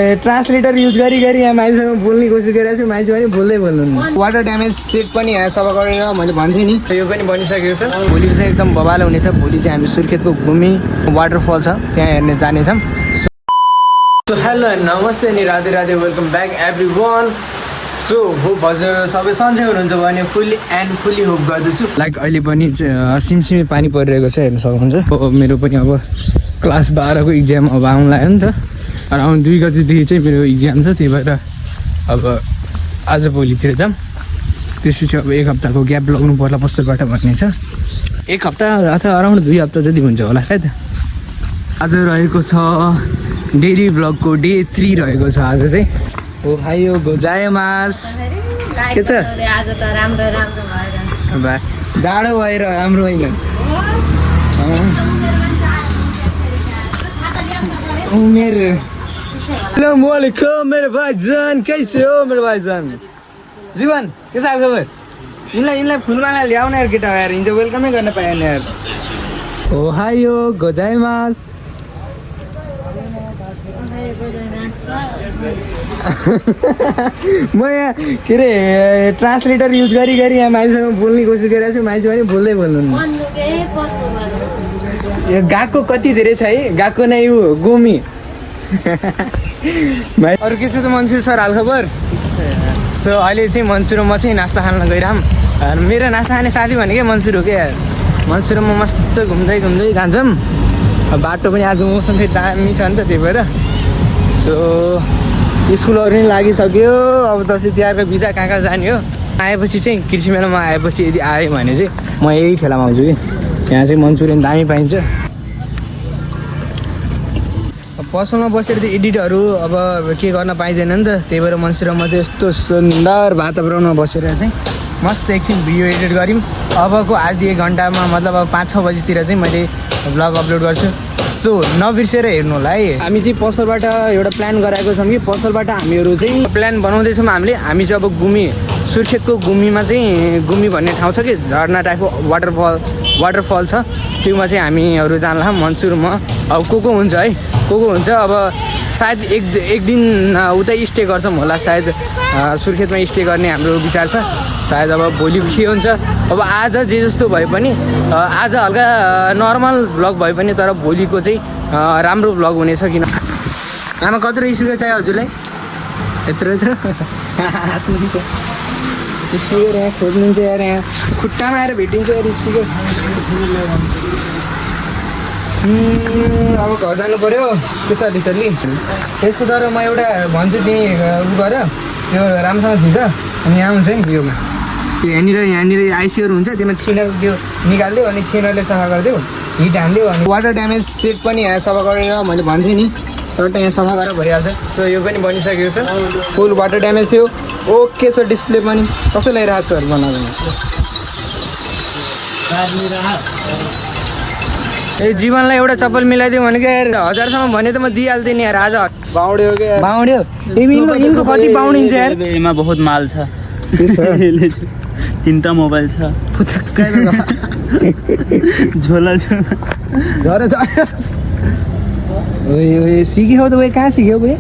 Translator use गरी यहाँ मान्छेसँग बोल्ने कोसिस गरिरहेको छु, मान्छे पनि बोल्दै बोल्नु। वाटर ड्यामेज सेट पनि यहाँ सफा गरेर मैले भन्थेँ नि, यो पनि बनिसकेको छ। भोलि चाहिँ एकदम बबाल हुनेछ। भोलि चाहिँ हामी सुर्खेतको घुमी वाटरफल छ त्यहाँ हेर्ने जानेछौँ। सो हेलो नमस्ते अनि Radhe Radhe, welcome back every one. So hope हजुर सबै सन्चै हुनुहुन्छ भने फुल्ली होप गर्दछु। लाइक अहिले पनि सिमसिमे पानी परिरहेको छ, हेर्न सक्नुहुन्छ। मेरो पनि अब क्लास 12 को इक्जाम अब आउनु लाग्यो नि त। अराउन्ड 2 गतिदेखि चाहिँ मेरो इक्जाम छ, त्यही भएर अब आज भोलितिर जाऊँ। त्यसपछि अब 1 हप्ताको ग्याप लगाउनु पर्ला पछिबाट भन्ने छ। 1 हप्ता अथवा अराउन्ड 2 हप्ता जति हुन्छ होला सायद। आज रहेको छ डेली भ्लगको डे 3 रहेको छ आज चाहिँ। हो भाइ यो गोजायमास के छ? आज त राम्रो भएर जाडो भएर राम्रो होइन। उमेर अस्सलामुअलैकुम मेरो भाइजान, कैसे हो मेरो भाइजान? जीवन के छ खबर? यिनलाई फुलमाला ल्याउन यार केटा यार, हिजो वेलकमै गर्न पाएन यार। ओ हायो गोजाइमास। म यहाँ के अरे ट्रान्सलेटर युज गरी यहाँ मान्छेसँग बोल्ने कोसिस गरिरहेको छु, मान्छे पनि बोल्दै बोल्नु। यो गएको कति धेरै छ है, गएको नै यो गोमी। भाइ अरू के छ त मन्सुर सर हाल खबर? सो अहिले चाहिँ मन्सुरमा चाहिँ नास्ता खान गइरहँ। मेरो नास्ता खाने साथी भनेकै मन्सुर हो क्या यार। मन्सुरमा मस्त घुम्दै जान्छौँ। बाटो पनि आज मौसम फेरि दामी छ नि त, त्यही भएर। सो स्कुलहरू पनि लागिसक्यो, अब दसैँ तिहारको बिदा कहाँ जाने हो। आएपछि चाहिँ कृषि मेलामा आएपछि यदि आयो भने चाहिँ म यही ठेलामा आउँछु कि यहाँ चाहिँ मन्चुरियन दामी पाइन्छ। पसलमा बसेर त एडिटहरू अब के गर्न पाइँदैन नि त, त्यही भएर मन्चुरियनमा चाहिँ यस्तो सुन्दर वातावरणमा बसेर चाहिँ मस्त एकछिन भिडियो एडिट गऱ्यौँ। अबको आधी 1 घन्टामा मतलब अब 5-6 बजीतिर चाहिँ मैले भ्लग अपलोड गर्छु। सो नबिर्सेर हेर्नु होला है। हामी चाहिँ पसलबाट एउटा प्लान गराएको छौँ कि पसलबाट हामीहरू चाहिँ प्लान बनाउँदैछौँ हामी चाहिँ अब गुमी सुर्खेतको गुमीमा चाहिँ गुमी भन्ने ठाउँ छ कि झर्ना टाइपको वाटरफल छ, त्योमा चाहिँ हामीहरू जानला मन्सुरमा। अब को हुन्छ है, को हुन्छ अब सायद एक दिन उतै स्टे गर्छौँ होला सायद। सुर्खेतमा स्टे गर्ने हाम्रो विचार छ सायद। अब भोलि के हुन्छ अब, आज जे जस्तो भए पनि आज हल्का नर्मल भ्लग भए पनि तर भोलिको चाहिँ राम्रो भ्लग हुनेछ। किन आमा कत्रो स्पिकर चाहियो हजुरलाई? यत्रो हाँस्नुहुन्छ। स्पिकर यहाँ खोज्नुहुन्छ यार, यहाँ खुट्टामा आएर भेटिन्छ यार स्पिकर। अब घर जानु पऱ्यो के छ चल्ली। त्यसको तर म एउटा भन्छु, तिमी उ गर यो राम्रोसँग झिक, अनि यहाँ हुन्छ नि योमा यहाँनिर आइसीहरू हुन्छ, त्यसमा थिनर त्यो निकालिदियो अनि थिनरले सफा गरिदियो, हिट हालिदियो। अनि वाटर ड्यामेज सेट पनि यहाँ सफा गरेर मैले भन्थेँ नि, तर यहाँ सफा गरेर भइहाल्छ। सो यो पनि बनिसकेको छ, फुल वाटर ड्यामेज थियो। ओके छ डिस्प्ले पनि। कसो ल्याइरहेको छ बनाउँदैन? ए जीवनलाई एउटा चप्पल मिलाइदियो भने क्या यार, 1000सम्म भने त म दिइहाल्थेँ नि यार। आज बाउड्यो क्या बाउड्यो। यिनको कति बाउडिन्छ यार? एमा बहुत माल छ, 3टा मोबाइल छ, झोला सिक्यौ त भाइ? कहाँ सिक्यौ भाइ?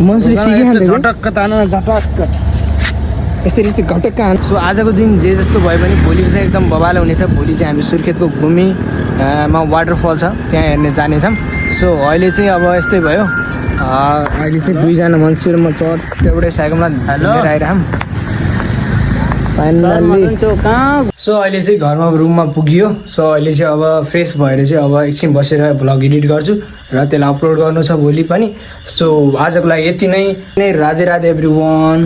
मन्सुरी सिक्यो झटक्क तान झटक्क यस्तै घटक्क। सो आजको दिन जे जस्तो भयो भने भोलि चाहिँ एकदम बबाल हुनेछ। भोलि चाहिँ हामी सुर्खेतको घुमीमा वाटरफल छ त्यहाँ हेर्ने जानेछौँ। सो अहिले चाहिँ अब यस्तै भयो। अहिले चाहिँ 2 जना मन्सुरमा चट एउटै साइकलमा हिँडेर आइरहौँ फाइनल्ली। सो अहिले चाहिँ घरमा रुममा पुगियो। सो अहिले चाहिँ अब फ्रेस भएर चाहिँ अब एकछिन बसेर भ्लग एडिट गर्छु र त्यसलाई अपलोड गर्नु छ भोलि पनि। सो आजको लागि यति नै। Radhe Radhe every one.